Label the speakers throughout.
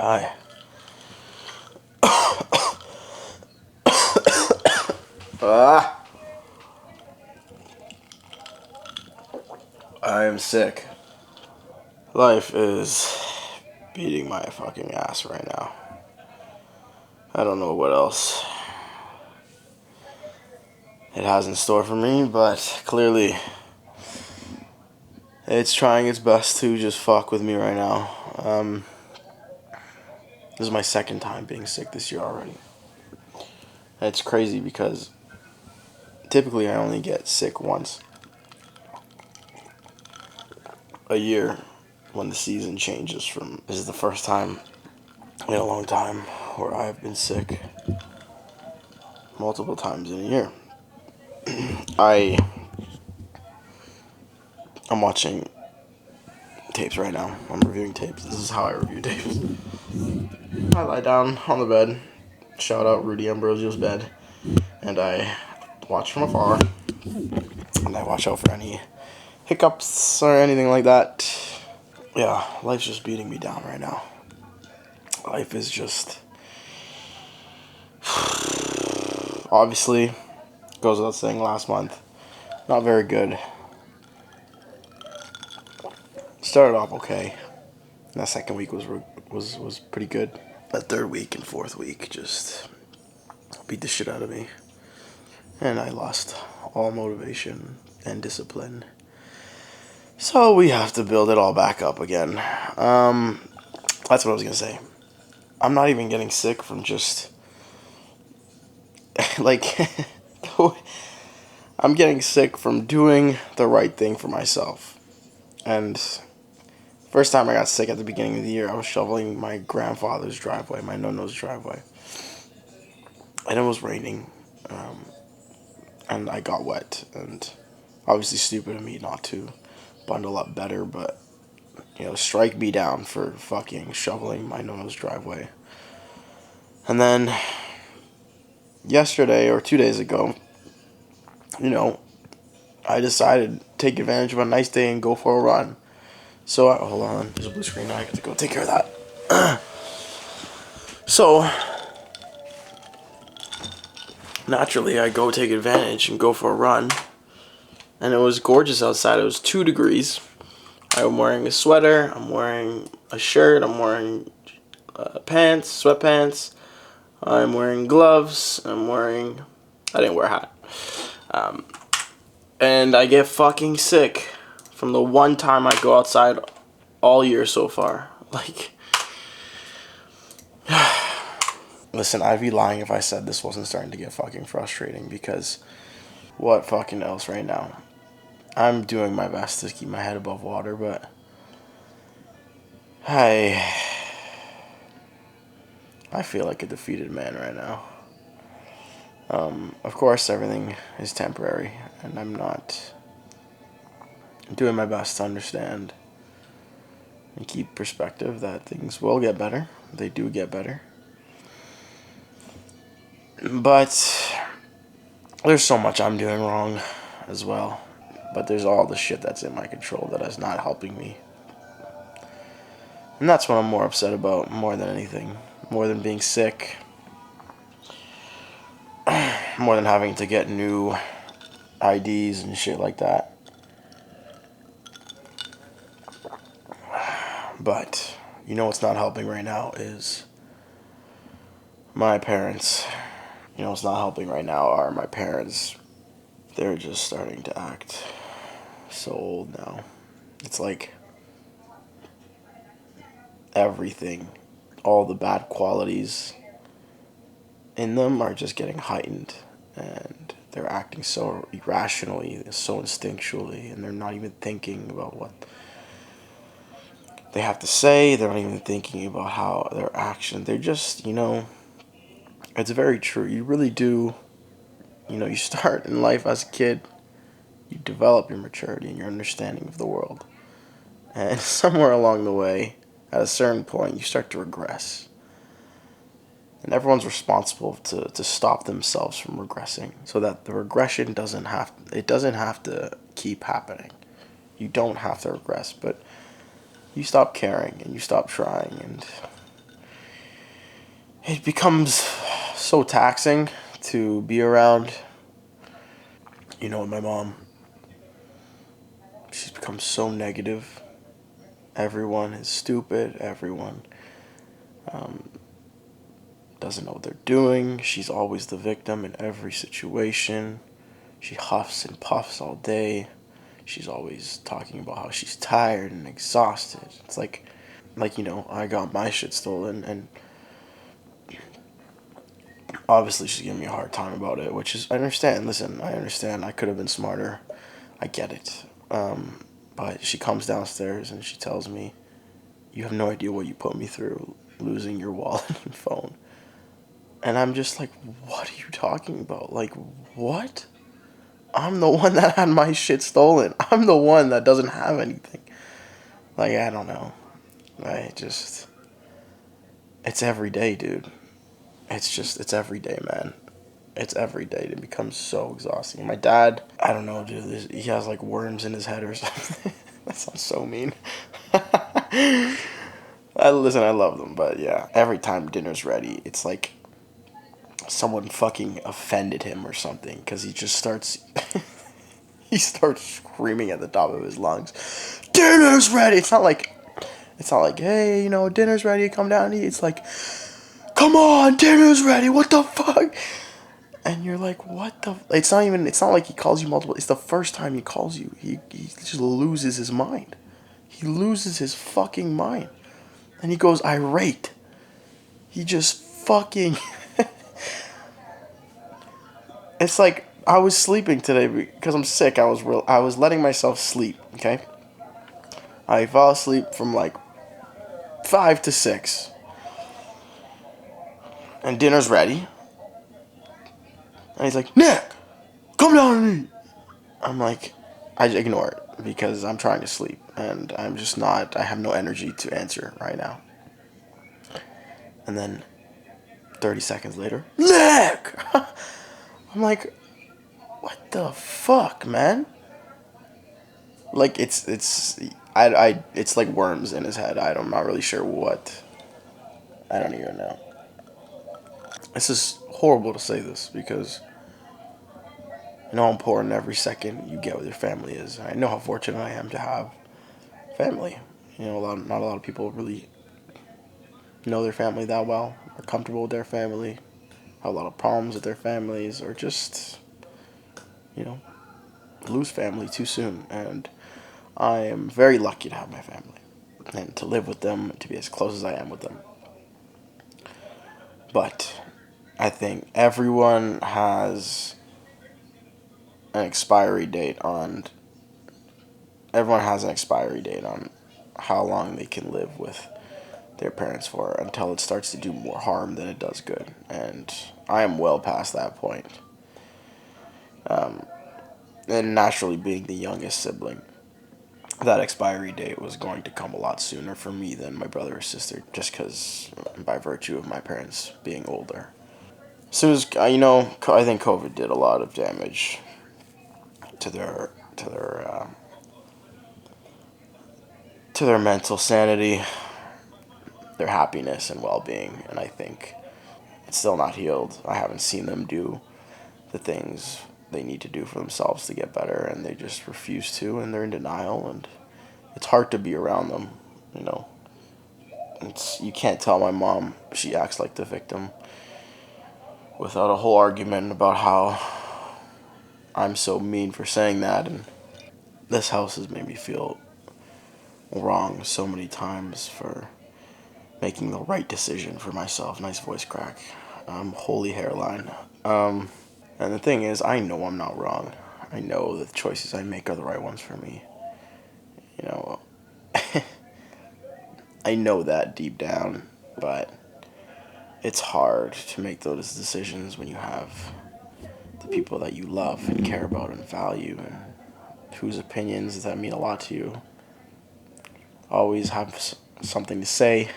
Speaker 1: I ah, I am sick. Life is beating my fucking ass right now. I don't know what else it has in store for me, but clearly it's trying its best to just fuck with me right now. This is my second time being sick this year already. And it's crazy because typically I only get sick once a year when the season changes from. This is the first time in a long time where I've been sick multiple times in a year. I I'm watching tapes right now. I'm reviewing tapes. This is how I review tapes. I lie down on the bed, shout out Rudy Ambrosio's bed, and I watch from afar, and I watch out for any hiccups or anything like that. Yeah, life's just beating me down right now. Life is just obviously goes without saying. Last month, not very good. Started off okay. And that second week was pretty good. That third week and fourth week just beat the shit out of me, and I lost all motivation and discipline. So we have to build it all back up again. That's what I was gonna say. I'm not even getting sick from just like I'm getting sick from doing the right thing for myself. And first time I got sick at the beginning of the year, I was shoveling my grandfather's driveway, my no-no's driveway, and it was raining, and I got wet. And obviously, stupid of me not to bundle up better, but strike me down for fucking shoveling my no-no's driveway. And then yesterday or 2 days ago, I decided to take advantage of a nice day and go for a run. So, hold on, there's a blue screen now, I got to go take care of that. So, naturally, I go take advantage and go for a run. And it was gorgeous outside. It was 2 degrees. I'm wearing a sweater, I'm wearing a shirt, I'm wearing pants, sweatpants. I'm wearing gloves. I didn't wear a hat. And I get fucking sick from the one time I go outside all year so far. Like, listen, I'd be lying if I said this wasn't starting to get fucking frustrating, because what fucking else right now? I'm doing my best to keep my head above water, but I feel like a defeated man right now. Of course, everything is temporary, and I'm not doing my best to understand and keep perspective that things will get better. They do get better. But there's so much I'm doing wrong as well. But there's all the shit that's in my control that is not helping me. And that's what I'm more upset about, more than anything. More than being sick. More than having to get new IDs and shit like that. But what's not helping right now is my parents. What's not helping right now are my parents. They're just starting to act so old now. It's like everything, all the bad qualities in them are just getting heightened, and they're acting so irrationally, so instinctually, and they're not even thinking about what they have to say. They're not even thinking about how their action. They're just, it's very true. You really do, you start in life as a kid, you develop your maturity and your understanding of the world. And somewhere along the way, at a certain point, you start to regress. And everyone's responsible to stop themselves from regressing, so that the regression doesn't have to keep happening. You don't have to regress, but you stop caring and you stop trying, and it becomes so taxing to be around. My mom, she's become so negative. Everyone is stupid. Everyone um, doesn't know what they're doing. She's always the victim in every situation. She huffs and puffs all day. She's always talking about how she's tired and exhausted. It's like I got my shit stolen, and obviously she's giving me a hard time about it, which is, I understand. Listen, I understand. I could have been smarter. I get it. But she comes downstairs and she tells me, "You have no idea what you put me through, losing your wallet and phone." And I'm just like, "What are you talking about? Like, what? I'm the one that had my shit stolen. I'm the one that doesn't have anything." Like, I don't know. I just, it's every day, dude. It's every day, man. It's every day. It becomes so exhausting. My dad, I don't know, dude. He has like worms in his head or something. That sounds so mean. Listen, I love them, but yeah, every time dinner's ready, it's like someone fucking offended him or something, because he just starts he starts screaming at the top of his lungs, "Dinner's ready!" It's not like, "Hey, dinner's ready, come down and eat." It's like, "Come on, dinner's ready, what the fuck?" And you're like, "What the?" It's not like he calls you multiple. It's the first time he calls you. He just loses his mind. He loses his fucking mind. And he goes irate. He just fucking. It's like I was sleeping today because I'm sick. I was letting myself sleep. Okay, I fall asleep from like 5 to 6, and dinner's ready. And he's like, "Nick, come down and eat." I'm like, I ignore it because I'm trying to sleep, and I'm just not. I have no energy to answer right now. And then 30 seconds later, "Nick!" I'm like, "What the fuck, man?" Like it's like worms in his head. I'm not really sure what. I don't even know. This is horrible to say this because I know how important every second you get with your family is. I know how fortunate I am to have family. Not a lot of people really know their family that well, are comfortable with their family, have a lot of problems with their families, or just, you know, lose family too soon. And I am very lucky to have my family and to live with them, to be as close as I am with them. But I think an expiry date on everyone has an expiry date on how long they can live with their parents for until it starts to do more harm than it does good. And I am well past that point. And naturally, being the youngest sibling, that expiry date was going to come a lot sooner for me than my brother or sister, just because by virtue of my parents being older. As soon as I think COVID did a lot of damage to their mental sanity, their happiness and well-being, and I think it's still not healed. I haven't seen them do the things they need to do for themselves to get better, and they just refuse to, and they're in denial, and it's hard to be around them. You know, you can't tell my mom she acts like the victim without a whole argument about how I'm so mean for saying that, and this house has made me feel wrong so many times for making the right decision for myself. Nice voice crack. Holy hairline. And the thing is, I know I'm not wrong. I know the choices I make are the right ones for me. You know, I know that deep down, but it's hard to make those decisions when you have the people that you love and care about and value and whose opinions that mean a lot to you always have something to say,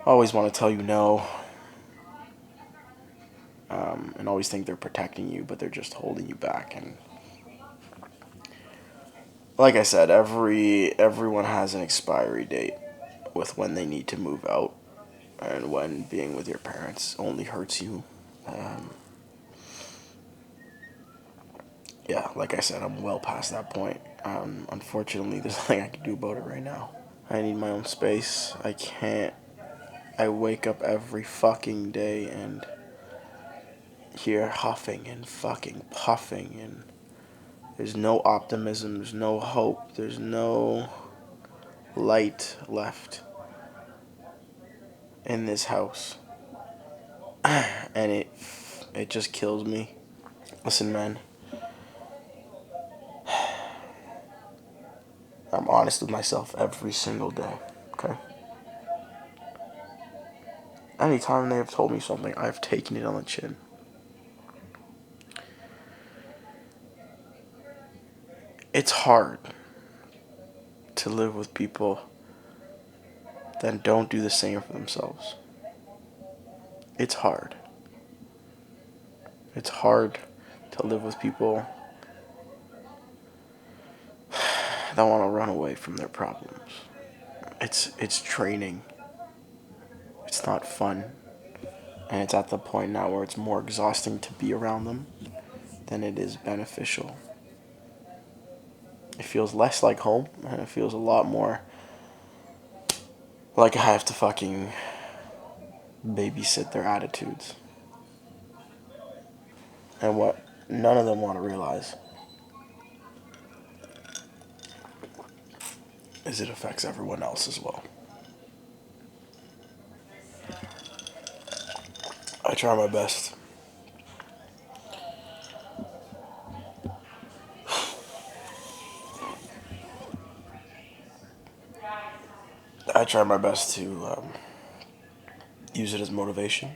Speaker 1: always want to tell you no, and always think they're protecting you, but they're just holding you back. And like I said, everyone has an expiry date with when they need to move out. and when being with your parents only hurts you. Um, yeah, like I said, I'm well past that point. Unfortunately, there's nothing I can do about it right now. I need my own space. I can't. I wake up every fucking day and hear huffing and fucking puffing, and there's no optimism, there's no hope, there's no light left in this house. And it just kills me. Listen, man, I'm honest with myself every single day, okay? Anytime they have told me something, I've taken it on the chin. It's hard to live with people that don't do the same for themselves. It's hard. It's hard to live with people that want to run away from their problems. It's draining. It's not fun. And it's at the point now where it's more exhausting to be around them than it is beneficial. It feels less like home, and it feels a lot more like I have to fucking babysit their attitudes. And what none of them want to realize is it affects everyone else as well. I try my best. I try my best to use it as motivation.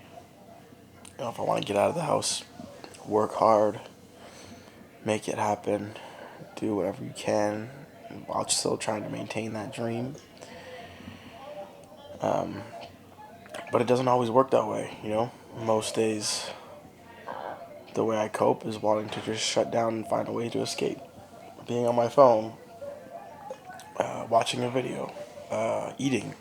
Speaker 1: You know, if I want to get out of the house, work hard, make it happen, do whatever you can while still trying to maintain that dream. But it doesn't always work that way, you know? Most days, the way I cope is wanting to just shut down and find a way to escape. Being on my phone, watching a video, eating.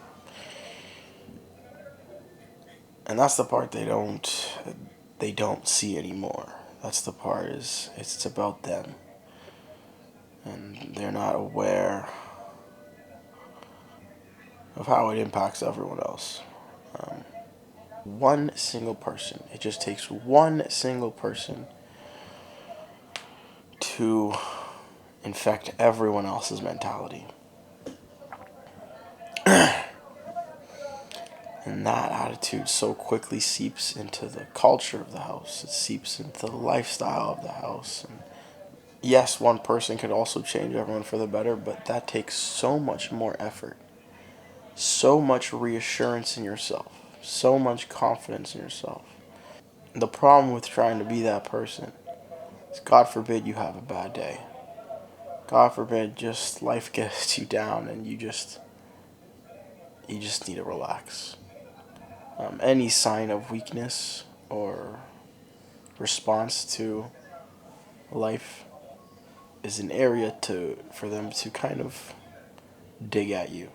Speaker 1: And that's the part they don't see anymore. That's the part is it's about them. And they're not aware of how it impacts everyone else. One single person. It just takes one single person to infect everyone else's mentality. And that attitude so quickly seeps into the culture of the house. It seeps into the lifestyle of the house. And yes, one person could also change everyone for the better, but that takes so much more effort, so much reassurance in yourself, so much confidence in yourself. The problem with trying to be that person is, God forbid you have a bad day. God forbid just life gets you down and you just need to relax. Any sign of weakness or response to life is an area to for them to kind of dig at you.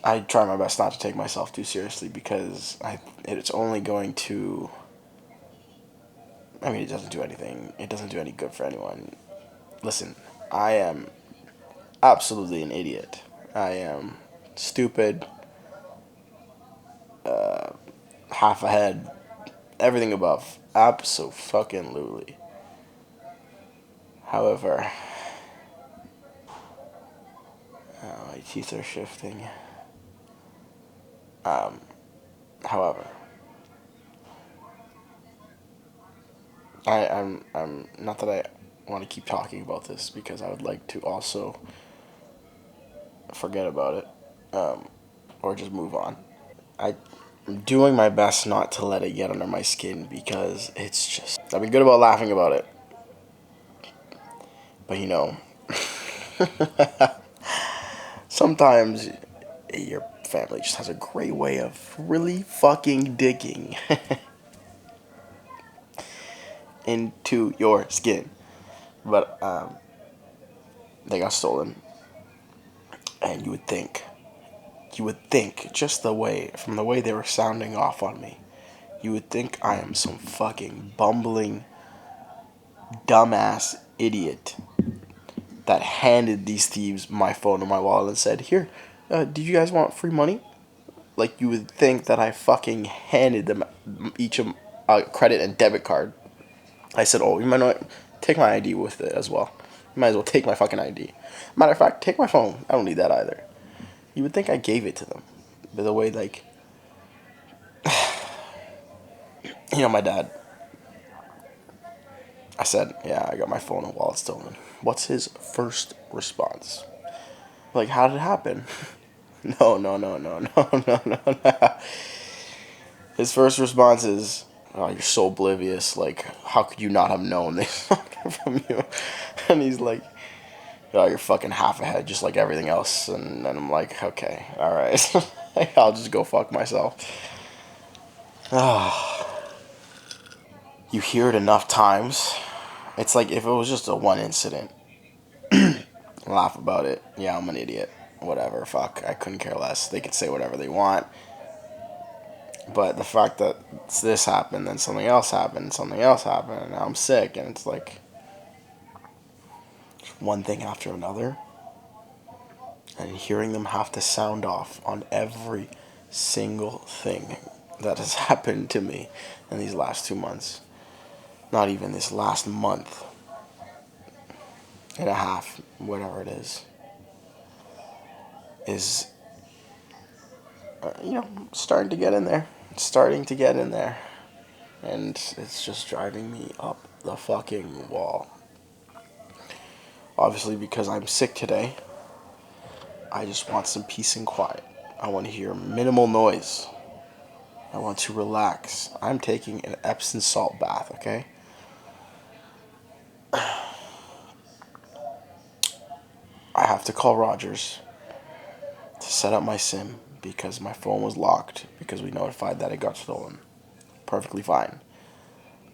Speaker 1: I try my best not to take myself too seriously because it's only going to. I mean, it doesn't do anything. It doesn't do any good for anyone. Listen, I am absolutely an idiot. I am stupid, half ahead, everything above. Absolutely. However, my teeth are shifting. However, I'm not that I want to keep talking about this because I would like to also forget about it, or just move on. I'm doing my best not to let it get under my skin because it's just I've been good about laughing about it, but sometimes your family just has a great way of really fucking digging into your skin. But they got stolen. And you would think, just from the way they were sounding off on me, you would think I am some fucking bumbling, dumbass idiot that handed these thieves my phone and my wallet and said, "Here, do you guys want free money?" Like, you would think that I fucking handed them each a credit and debit card. I said, "Oh, you might not take my ID with it as well. You might as well take my fucking ID. Matter of fact, take my phone. I don't need that either." You would think I gave it to them. By the way, like, my dad, I said, "Yeah, I got my phone and wallet stolen." What's his first response? Like, how did it happen? No, no, no, no, no, no, no, no. His first response is, "Oh, you're so oblivious. Like, how could you not have known they fucking from you?" And he's like, "Oh, you're fucking half ahead, just like everything else." And then I'm like, "Okay, all right, I'll just go fuck myself." You hear it enough times. It's like if it was just a one incident, laugh about it. Yeah, I'm an idiot. Whatever, fuck. I couldn't care less. They could say whatever they want. But the fact that this happened, then something else happened, something else happened, and now I'm sick, and it's like one thing after another, and hearing them have to sound off on every single thing that has happened to me in these last 2 months. Not even this last month and a half, whatever it is starting to get in there. Starting to get in there. And it's just driving me up the fucking wall. Obviously, because I'm sick today, I just want some peace and quiet. I want to hear minimal noise. I want to relax. I'm taking an Epsom salt bath, okay? I have to call Rogers to set up my SIM because my phone was locked because we notified that it got stolen. Perfectly fine.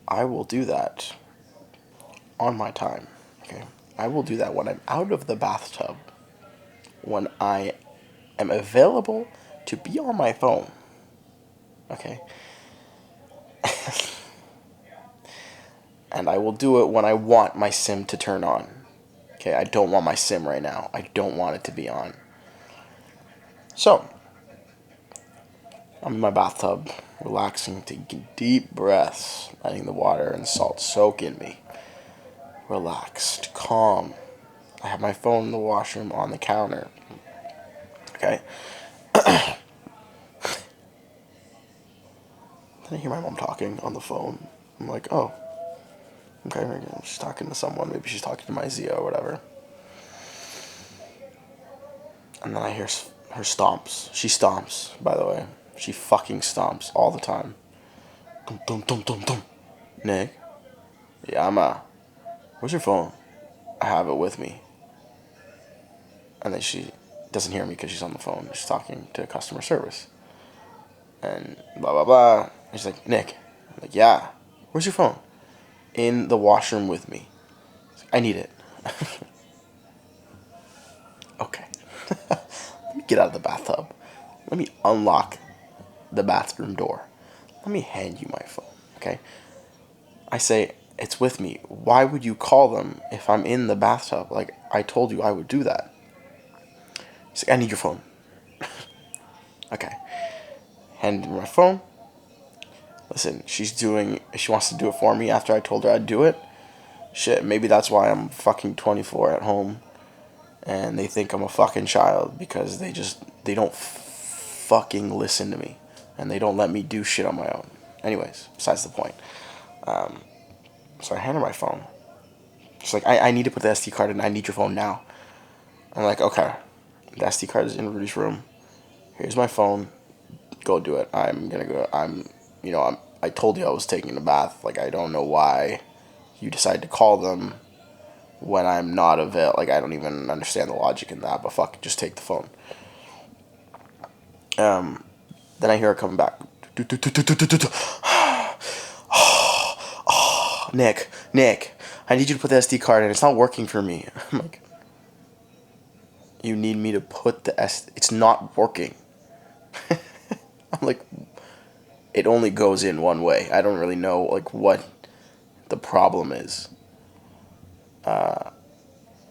Speaker 1: I will do that on my time, okay? I will do that when I'm out of the bathtub, when I am available to be on my phone, okay? And I will do it when I want my SIM to turn on. Okay, I don't want my SIM right now. I don't want it to be on. So, I'm in my bathtub, relaxing, taking deep breaths, letting the water and salt soak in me. Relaxed, calm. I have my phone in the washroom on the counter. Okay? Then I hear my mom talking on the phone. I'm like, oh, okay, she's talking to someone. Maybe she's talking to my Zia or whatever. And then I hear her stomps. She stomps, by the way. She fucking stomps all the time. Dum dum dum dum dum. Nick? Yeah, where's your phone? I have it with me. And then she doesn't hear me because she's on the phone. She's talking to customer service. And blah, blah, blah. And she's like, Nick. I'm like, yeah. Where's your phone? In the washroom with me. I need it. Okay. Let me get out of the bathtub. Let me unlock the bathroom door. Let me hand you my phone, okay? I say, it's with me. Why would you call them if I'm in the bathtub? Like, I told you I would do that. He's like, I need your phone. Okay. Hand me my phone. Listen, she wants to do it for me after I told her I'd do it. Shit, maybe that's why I'm fucking 24 at home. And they think I'm a fucking child because they don't fucking listen to me. And they don't let me do shit on my own. Anyways, besides the point. So I hand her my phone. She's like, I need to put the SD card in. I need your phone now. I'm like, okay. The SD card is in Rudy's room. Here's my phone. Go do it. I'm gonna go. I told you I was taking a bath. Like, I don't know why you decide to call them when I'm not available. Like, I don't even understand the logic in that. But fuck, just take the phone. Then I hear her coming back. Nick, I need you to put the SD card in. It's not working for me. I'm like, You need me to put the S. It's not working. I'm like, it only goes in one way. I don't really know like what the problem is. And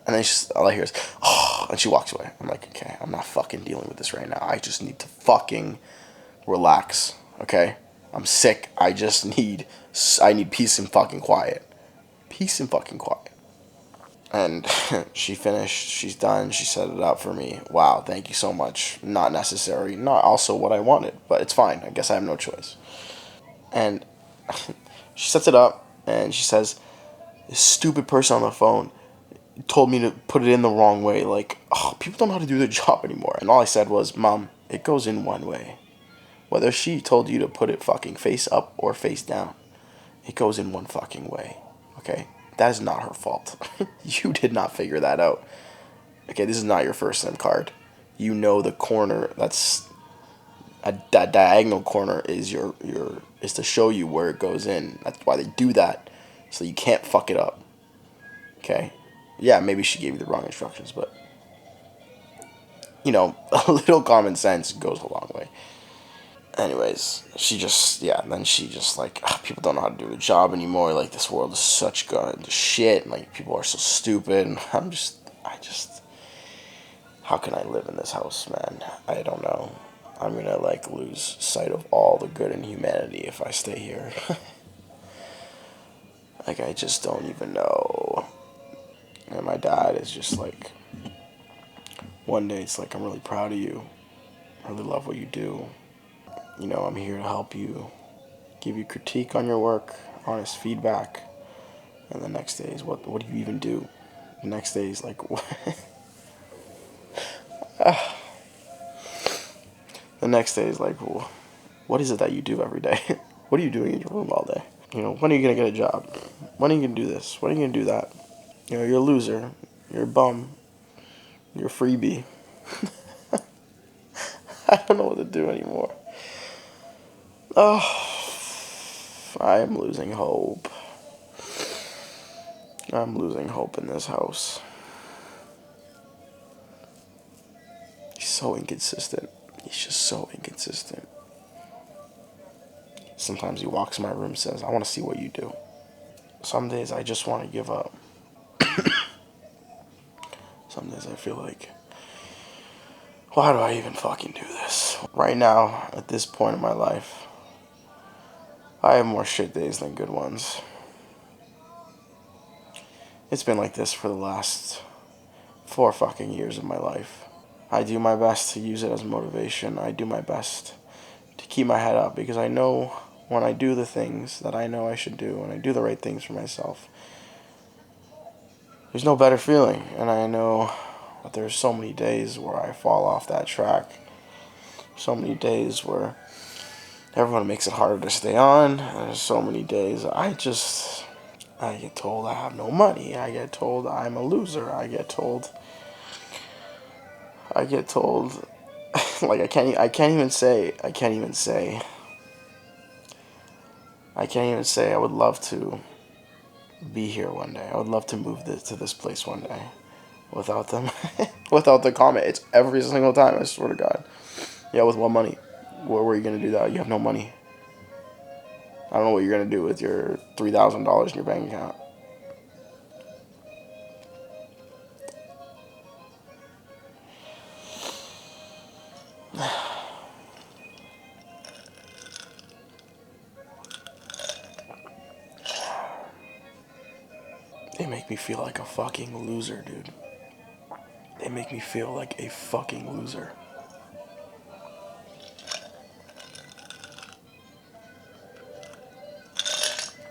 Speaker 1: then she's, all I hear is, oh, and she walks away. I'm like, okay, I'm not fucking dealing with this right now. I just need to fucking relax. Okay, I'm sick. I need peace and fucking quiet. Peace and fucking quiet. And she finished. She's done. She set it up for me. Wow, thank you so much. Not necessary. Not also what I wanted, but it's fine. I guess I have no choice. And she sets it up, and she says, "This stupid person on the phone told me to put it in the wrong way. Like, oh, people don't know how to do their job anymore." And all I said was, "Mom, it goes in one way. Whether she told you to put it fucking face up or face down, it goes in one fucking way. Okay? That is not her fault. You did not figure that out. Okay, this is not your first SIM card. You know the corner that diagonal corner is your is to show you where it goes in. That's why they do that, so you can't fuck it up. Okay? Yeah, maybe she gave you the wrong instructions, but a little common sense goes a long way. Anyways, yeah, then she just like, people don't know how to do the job anymore. Like, this world is such good shit. And, like, people are so stupid. And how can I live in this house, man? I don't know. I'm gonna, like, lose sight of all the good in humanity if I stay here. Like, I just don't even know. And my dad is just like, one day it's like, I'm really proud of you. I really love what you do. I'm here to help you, give you critique on your work, honest feedback. And the next day is, what do you even do? The next day is like, what? The next day is like, well, what is it that you do every day? What are you doing in your room all day? When are you gonna get a job? When are you gonna do this? When are you gonna do that? You're a loser. You're a bum. You're a freebie. I don't know what to do anymore. Oh, I am losing hope. I'm losing hope in this house. He's so inconsistent. He's just so inconsistent. Sometimes he walks in my room and says, I want to see what you do. Some days I just want to give up. Some days I feel like, why do I even fucking do this? Right now, at this point in my life, I have more shit days than good ones. It's been like this for the last 4 fucking years of my life. I do my best to use it as motivation. I do my best to keep my head up because I know when I do the things that I know I should do, when I do the right things for myself, there's no better feeling. And I know that there's so many days where I fall off that track. So many days where everyone makes it harder to stay on. There's so many days I get told I have no money. I get told I'm a loser. I get told like I can't even say I would love to be here one day. I would love to move to this place one day without them. Without the comment. It's every single time, I swear to God. Yeah, with what money? Where were you gonna do that? You have no money. I don't know what you're gonna do with your $3,000 in your bank account. They make me feel like a fucking loser, dude. They make me feel like a fucking loser.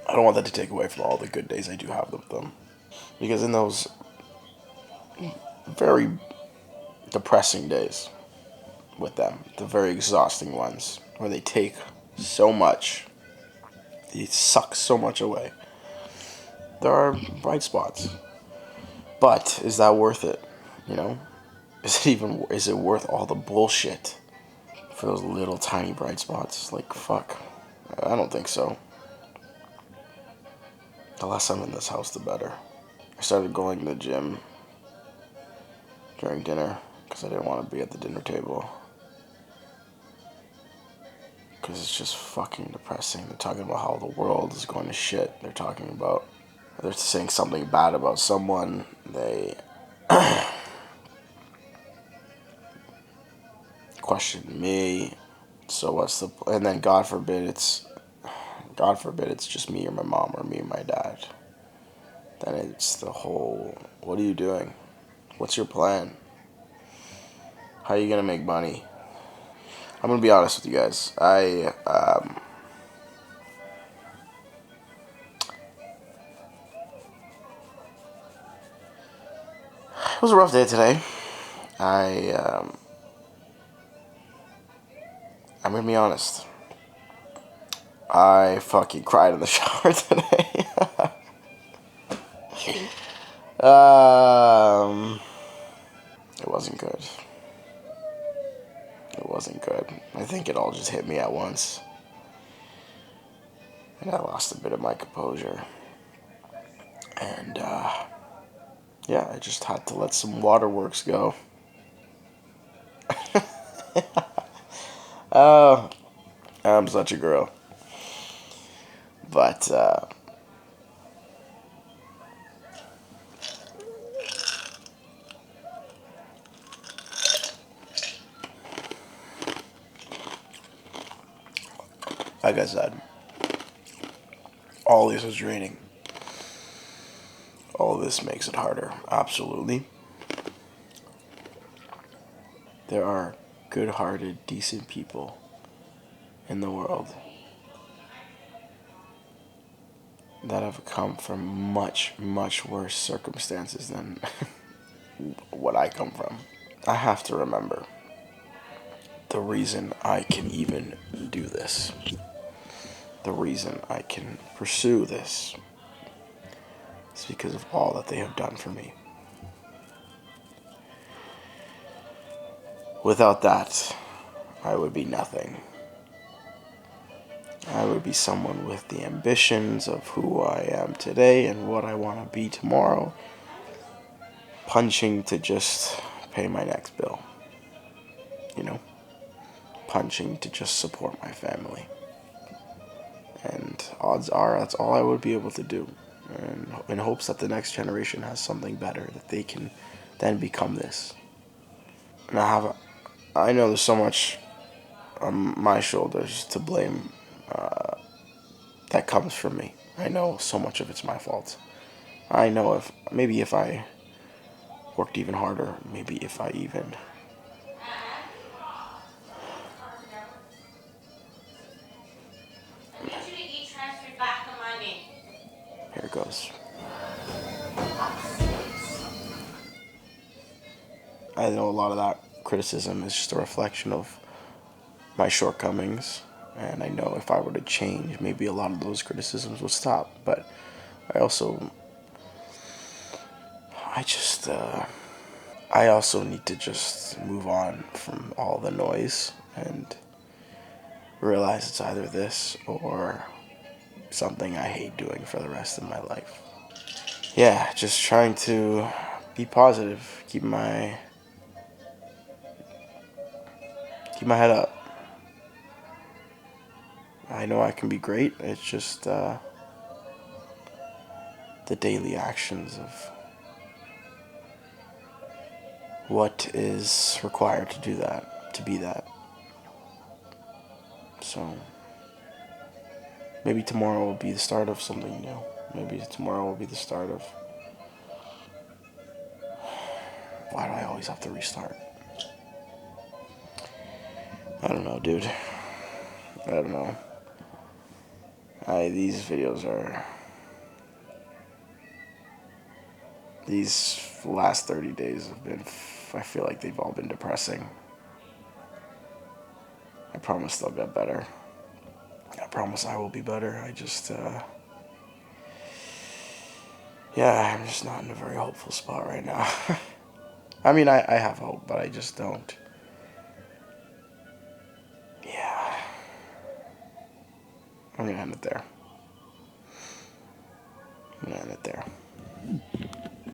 Speaker 1: I don't want that to take away from all the good days I do have with them. Because in those very depressing days with them, the very exhausting ones, where they take so much, they suck so much away, there are bright spots. But is that worth it? You know? Is it worth all the bullshit for those little tiny bright spots? Like, fuck. I don't think so. The less I'm in this house, the better. I started going to the gym during dinner. because I didn't want to be at the dinner table. Because it's just fucking depressing. They're talking about how the world is going to shit. They're saying something bad about someone. They question me. So what's the... And then God forbid it's just me or my mom or me and my dad. Then it's the whole, what are you doing? What's your plan? How are you gonna make money? I'm gonna be honest with you guys. It was a rough day today. I'm gonna be honest. I fucking cried in the shower today. um, it wasn't good. It wasn't good. I think it all just hit me at once, and I lost a bit of my composure. And yeah, I just had to let some waterworks go. Oh, I'm such a girl. But like I said, all this is draining. All this makes it harder. Absolutely. There are good-hearted, decent people in the world that have come from much, much worse circumstances than what I come from. I have to remember the reason I can even do this, the reason I can pursue this, is because of all that they have done for me. Without that, I would be nothing. I would be someone with the ambitions of who I am today and what I want to be tomorrow, punching to just pay my next bill. You know? Punching to just support my family. And odds are that's all I would be able to do. And in hopes that the next generation has something better, that they can then become this. And I know there's so much on my shoulders to blame that comes from me. I know so much of it's my fault. I know if I worked even harder, maybe if I even... Here it goes. I know a lot of that criticism is just a reflection of my shortcomings, and I know if I were to change, maybe a lot of those criticisms would stop. But I also, I just, I also need to just move on from all the noise and realize it's either this or something I hate doing for the rest of my life. Yeah, just trying to be positive, keep my head up. I know I can be great. It's just the daily actions of what is required to do that, to be that. So maybe tomorrow will be the start of something new. Maybe tomorrow will be the start of... Why do I always have to restart? I don't know, dude. I don't know. These videos are... These last 30 days have been... I feel like they've all been depressing. I promise they'll get better. I promise I will be better. I just, yeah, I'm just not in a very hopeful spot right now. I mean, I have hope, but I just don't. Yeah. I'm gonna end it there. I'm gonna end it there.